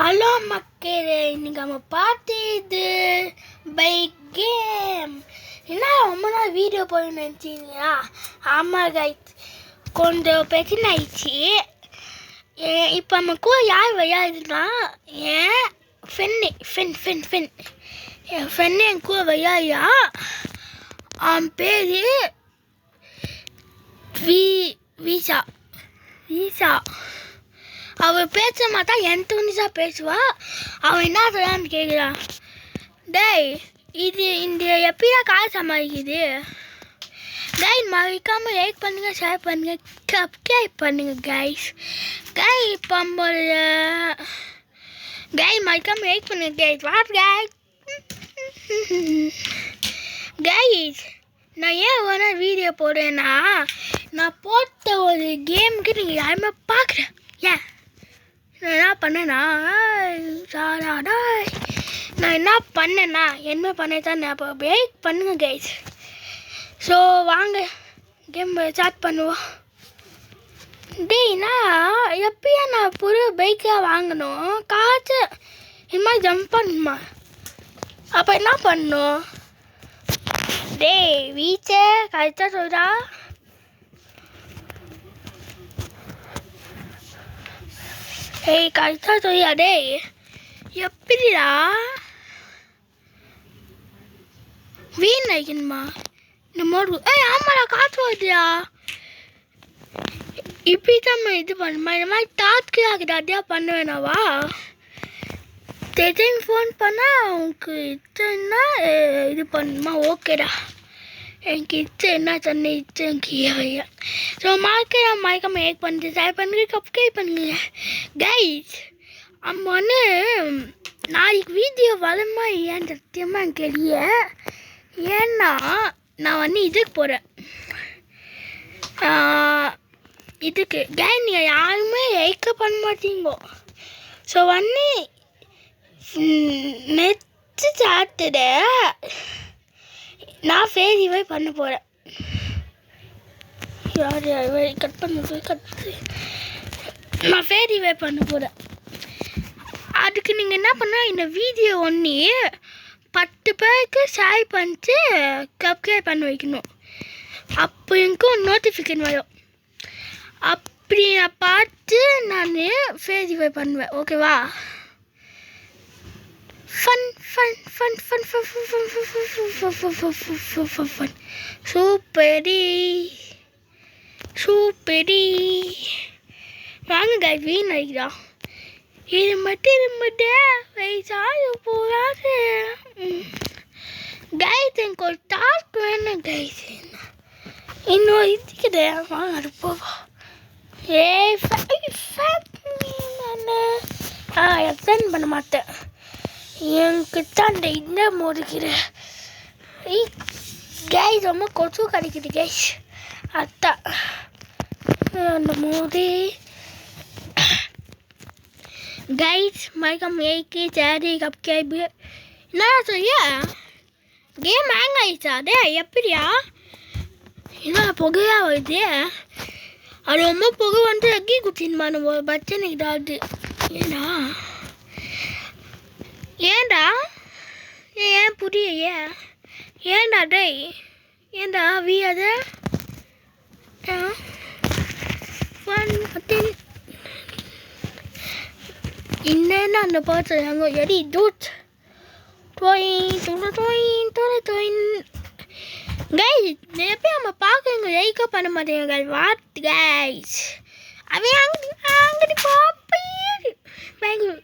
Hello மக்களே, இன்னைக்கு நம்ம பார்த்தது பைக் கேம். என்ன ரொம்ப நாள் வீடியோ போய் நினச்சிங்களா? ஆமாம் கைஸ், கொஞ்சம் பிரச்சனை ஆயிடுச்சு. இப்போ நம்ம கூட யார் விளையாடுதுன்னா என் ஃப்ரெண்டு என் ஃப்ரெண்டு என் கூட விளையாடுறா. அவன் பேர் வீசா. அவள் பேச மாட்டா, என் துணிசா பேசுவா. அவன் என்ன சொல்லான்னு கேட்குறான். டேய், இது இந்த எப்படியா கால் சமாளிக்குது? டேய், மறக்காமல் லைக் பண்ணுங்கள், ஷேர் பண்ணுங்கள், சப்ஸ்கிரைப் பண்ணுங்கள் கைஸ். இப்போ மறக்காமல் லைக் பண்ணுங்கள் கைஸ். வாட் கைஸ், நான் ஏன் வேணா வீடியோ போடுறேன்னா, நான் போட்ட ஒரு கேமுக்கு நீங்கள் யாருமே பார்க்குறேன். ஏன் நான் என்ன பண்ணேன்னா, என்ன பண்ணேன் அப்போ பிரேக் பண்ணுங்க கைஸ். ஸோ வாங்க கேம் ஸ்டார்ட் பண்ணுவோம். டேய்னா எப்பயா நான் புது பைக்காக வாங்கணும், காற்று இது மாதிரி ஜம்ப் பண்ணுமா? அப்போ என்ன பண்ணணும்? டேய் வீச்சை கரெக்டாக சொல்கிறா. ஏய் கரெக்டாக சொல்லியா? டேய் எப்படிடா வீண் வைக்கணுமா இந்த மோடு? ஆமாடா, காற்று வருதுடா. இப்படி தான் இது பண்ணுமா? இந்த மாதிரி டாஸ்க்கு ஆகுது, அதையா பண்ண வேணாவா? திடீர்னு ஃபோன் பண்ணால் உனக்கு இச்சன்னா இது பண்ணுமா? ஓகேடா, எனக்கு இச்சு என்ன சொன்ன இச்சு எனக்கு ஏவையா. ஸோ மறக்காம ஏக் பண்ணிட்டு ஷேர் பண்ணுங்க, சப்ஸ்கிரைப் பண்ணுங்க கைஸ். நம்ம நாளைக்கு வீடியோ வரமா ஏன்னு சத்தியமாக எனக்கு தெரிய. ஏன்னா நான் இதுக்கு போகிறேன், இதுக்கு கைஸ். நீங்கள் யாருமே லைக் பண்ண மாட்டீங்கோ. ஸோ நெக்ஸ்ட் சாட்டர்டே நான் ஃபேரிவை பண்ண போகிறேன். கட் பண்ண நான் ஃபேரிவை பண்ண போகிறேன். அதுக்கு நீங்கள் என்ன பண்ணால், இந்த வீடியோ 10 பேருக்கு ஷேர் பண்ணிட்டு சப்ஸ்கிரைப் பண்ண வைக்கணும். அப்போ எனக்கு நோட்டிஃபிகேஷன் வரும். அப்படி நான் பார்த்து நான் ஃபேரிவை பண்ணுவேன். ஓகேவா? ஃபன் சூப்பரி வாங்க கைஸ். வீண் ஆகிடா இது மட்டும் வயசாக போகாது கைஸ். எனக்கு ஒரு டாஸ்க் வேணும் கைஸ். இன்னும் இதுக்குது வாங்க அது போவா. எக்ஸ்டெண்ட் பண்ண மாட்டேன். எனக்கு தான் இந்த இன்னும் முடிக்கிறேன் கைஸ். ரொம்ப கொசு கிடைக்குது கைஸ். அதான் அந்த மோதி கைஸ். மறக்காம ஏக்கு சேரி சப்ஸ்கிரைப். என்ன சொல்லியா? கேம் ஹேங் ஆயிடுச்சா? அதே எப்படியா? என்ன புகையா வருது? அது ரொம்ப புகை வந்து எக்கி குத்தின்பானு ஒரு பிரச்சனை இதாகுது. ஏண்டா ஏன் புரிய? ஏண்டா டேய், ஏண்டா வீயாத? இன்னும் அந்த பாட்டு அங்கே எடி டூட் கைஸ். எப்போ நம்ம பார்க்குறவங்க லைக்கா பண்ண மாட்டேங்க கைஸ். வாட் கைஸ், அவன் அங்கே பாப்பேன் பெங்களூர்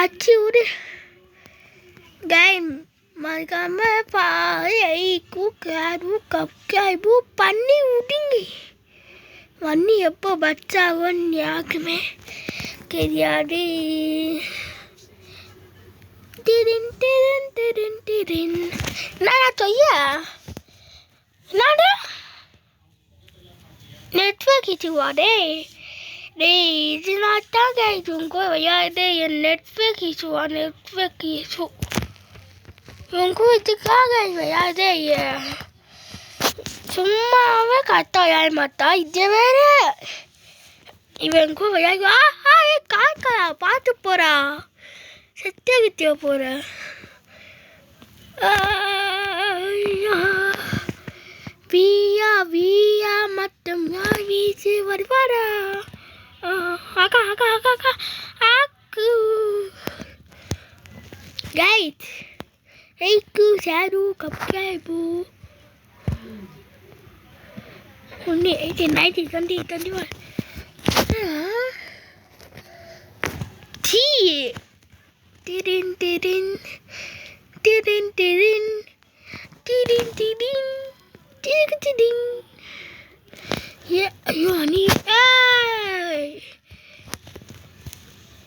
அச்சு விடு கைஸ். மறக்காம சப்ஸ்கிரைபு பண்ணி விடுங்க. எப்போ பச்சாவோன்னு யாருக்குமே தெரியாது. என்னடா சொல்லியா? என்னடா நெட்வொர்க் இஷ்யூவா? டேய் இதனால தான் கைஸ் உங்க விளையாடு. என் நெட்வொர்க் இஷ்யூவா? நெட்வொர்க் இஷ்யூ உங்க இதுக்காக விளையாடு. சும்மாவே கரெக்டாக விளையாட மாட்டா. இது வேறு இவன் கூட விளையாடு. காக்கா பார்த்து போ. போகிறா செத்தே போகிற வீயா மட்டும் வீசி வருவாரா அக்கா அக்கா அக்கா அக்கா ஆக்கு guide ஏய்க்கு sir கப்கேபு 18, 19, 20, 21 Tea Tirin tirin Tirin tirin Tirin tirin Tirin tirin Ya, ayo ni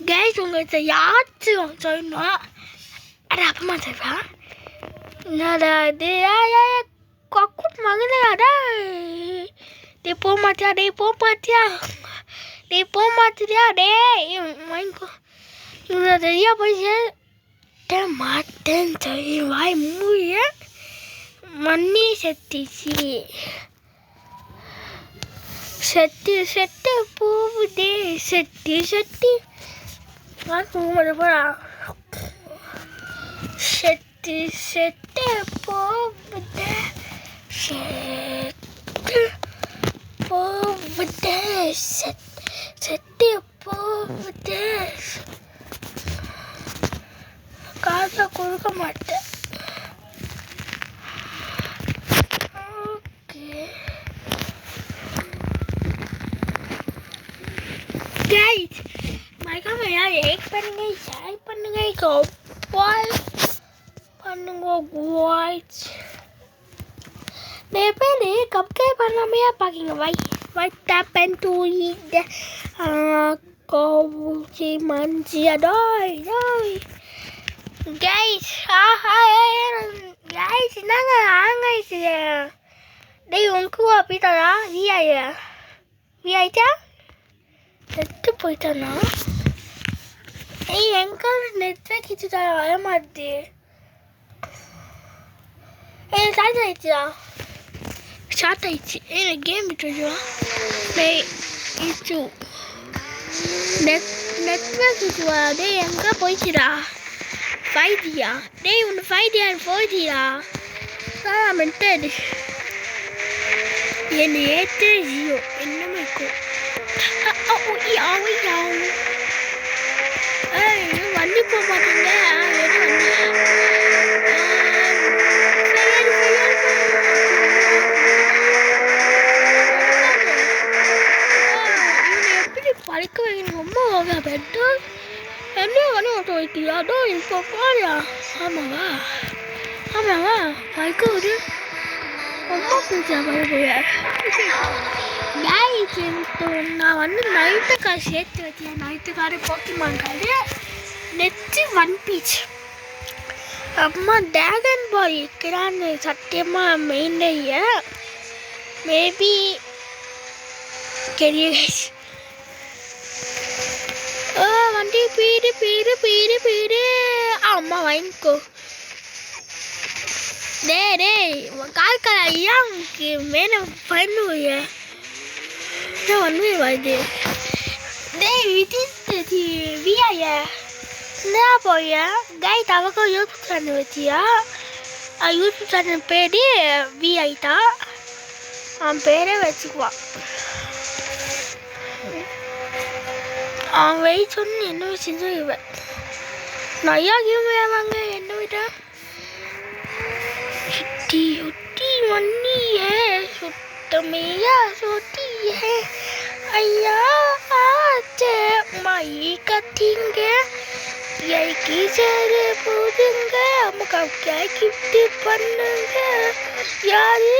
Guys, உங்களுக்கு யாச்சும் சொல்லணும் அட அப்பமா சொல்றா என்னடா இது கொக்குட் மகனடா டேய் போக மாட்டியா டேய் போக மாட்டியா டேய் வாங்கிக்கோ இவ்வளோ சரியா போய் மாட்டேன்னு சொல்லி வாய் மூடிய மண்ணி செட்டு போகுதே செட்டு நான் போக போறா செட்டு போகுதே செட்டு போகுதே காசை கொடுக்க மாட்டேன் ஓகே கைஸ் மறக்காம லைக் பண்ணுங்க ஷேர் பண்ணுங்க பண்ணுங்க வாட்ச் நிறைய பேர் சப்ஸ்கிரைப் பண்ணாமையா பார்க்கிங்க வை tap and to eat the coffee manji doi guys guys என்னங்க guys டேய் உனக்கு அப்படிதானா விஐயா செத்து போயிட்டானா ஏய் எங்க நெட்வொர்க் கிட்ட வர மாட்டே ஏய் ஸ்டார்ட் ஆயிடுச்சு ஏய் கேம் விட்டுடுவா டேய் இது நெட்வொர்க் இதுவா டேய் எங்கே போயிடுச்சுடா 5Gயா டேய் உனக்கு 5G and 4Gயா நான் மென்டட் என்ன ஏற்று ஜியோ என்னமே இருக்கும் ஏய் வண்டி போக மாட்டேங்க பழிக்க வைக்கணும் ரொம்ப ஓகே பெட்ரோல் என்ன வண்டி ஓட்ட வைக்கிறியா அதோ இப்போ போறியா ஆமாவா பழிக்க ஒரு ரொம்ப பிடிச்சா பழிக்க நான் வந்து நைட்டு கார் சேர்த்து வச்சேன் night car Pokemon car next one pitch அம்மா ட்ராகன் பாய் இருக்கிறான்னு சத்தியமாக மெயின்லையே மேபி கெரிய வண்டி பீடு அம்மா வாங்கிக்கோ டேய் கால் ஏன் மேலே பண்ணுவிய ஒன்றுமே வருது டேய் விஐய என்ன போய கை தவக்க யூடியூப் சேனல் வச்சியா யூடியூப் சேனல் பேர் விஐ தான் அவன் பேரே வச்சுக்குவான் அவன் வெயிட் சொன்னு என்ன வச்சுட்டு இவன் நிறையா கேம் வாங்க என்ன விட்டா சுட்டி மண்ணியே சுத்தமையா சுட்டியே ஐயா ஆச்சே மை கத்திங்க ஐக்கு சேரு போதுங்க அம்மா கிஃப்ட் பண்ணுங்க யாரு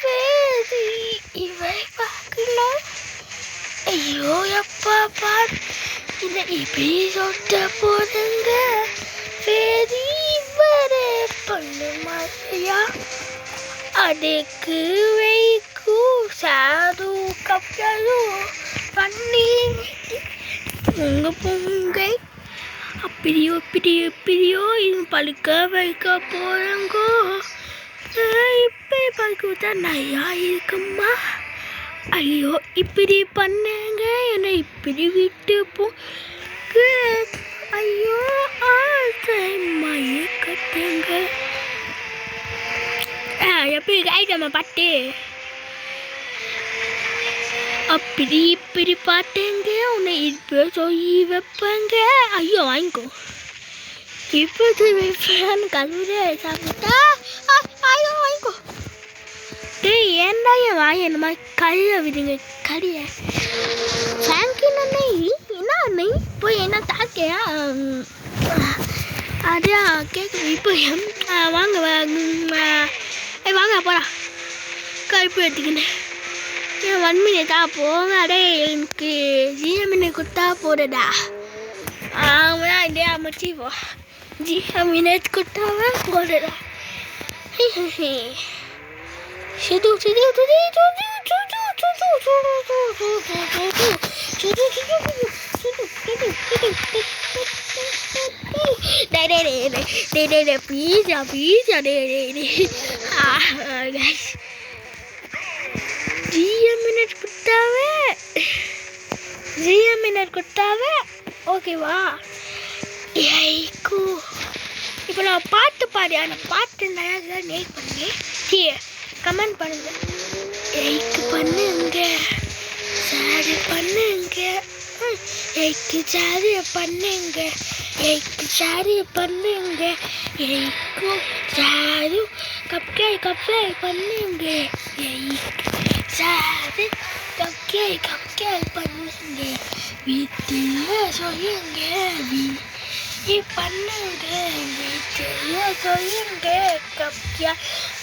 பேசி இவை பார்க்கணும் ஐயோ அப்பா பார் இந்த இப்படி சொட்ட போதுங்க சரி வர பண்ணு மாதிரியா அதுக்கு வைக்கு சாது கப்பலு பண்ணி உங்க பொங்கை எப்படியோ இது பழுக்க வைக்க போறங்கோ இப்போ பழுக்க விட்டா நிறையா இருக்குமா ஐயோ இப்படி பண்ணுங்க என்னை இப்படி விட்டு போங்க நம்ம பாட்டு அப்படி இப்படி பாட்டுங்க உன்னை இப்போ சொல்லி வைப்பேங்க. ஐயோ வாங்கிக்கோ. இப்போ வைப்பேன் கல்லூரியா சாப்பிட்டா. ஐயோ வாங்கிக்கோ. டேய் ஏன்டா என் வாங்கி என்ன மாதிரி கழிய விடுங்க கழிய. தேங்க்யூ அண்ணே. என்ன அண்ணே போய் என்ன தாக்கையா? அதான் கேட்குது இப்போ வாங்க வாங்க போடா கருப்பு எடுத்துக்கினேன். ஏன் 1 minute போங்க. அடே எனக்கு 0 minute கொடுத்தா போடுடா. ஆமாடா இதே அமைச்சி போ 0 minute கொடுத்தாவே போடுடா. Pizza. 0 minute கொடுத்தாவே ஓகேவா? ஐக்கோ இப்போ நான் பாட்டு பாடி அந்த பாட்டு நல்லா நேக் பண்ணி கமெண்ட் பண்ணுங்க. எய்க்கு பண்ணுங்க சாரி பண்ணுங்க. எய்க்கு சாரி பண்ணுங்க. எய்க்கு சாரி பண்ணுங்க. எய்க்கு சாரி கப்கே பண்ணுங்க. எய்க்கு சாரி கப்கே பண்ணுங்க. வீட்டில் சொல்லுங்க பண்ணுங்க. வீட்டில் சொல்லுங்க கப்கே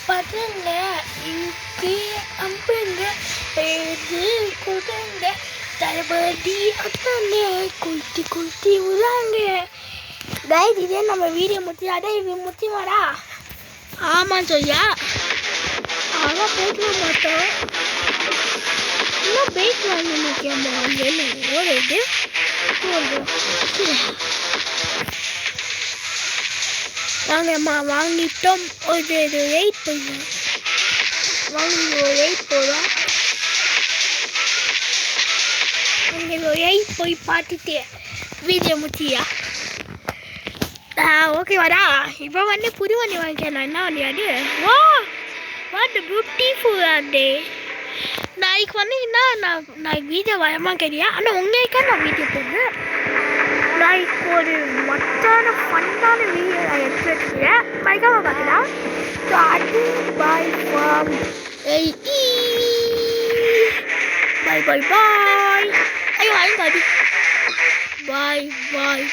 பண்ணுங்க. இங்கு அம்புங்க இது கொடுங்க. தளபதி அண்ணே குளித்து விடாங்க. கைஸ் இதே நம்ம வீடியோ முடிச்சாடே முத்திமாடா. ஆமாம் சொல்லியா அதான் பேச மாட்டோம். இன்னும் பேக் வாங்க முக்கியமா ஓடுது. வாங்கம்மா வாங்கிட்டோம். ஒரு 8 போயிடும். வாங்கி 8 போதும். வாங்கி 8 போய் பார்த்துட்டு வீடியோ முடிச்சியா? ஓகேவாடா. இப்போ வந்து புது வண்டி வாங்கிக்கலாம். என்ன வண்டி அது? வா வாட் பியூட்டிஃபுல் ஆண்டே. நாளைக்கு வந்தீங்கன்னா நான் வீடியோ வரமா கேட்டியா? ஆனால் உங்களுக்கு நான் வீடியோ போடுறேன். நாளைக்கு ஒரு மொத்தான ஃபன்னான வீடியோ நான் எடுத்து வச்சுக்கிறேன். மறக்காம பார்க்கலாம். ஸோ அது பாய் ஃப்ரம் பாய். ஐயோ வாங்க பாய். பாய்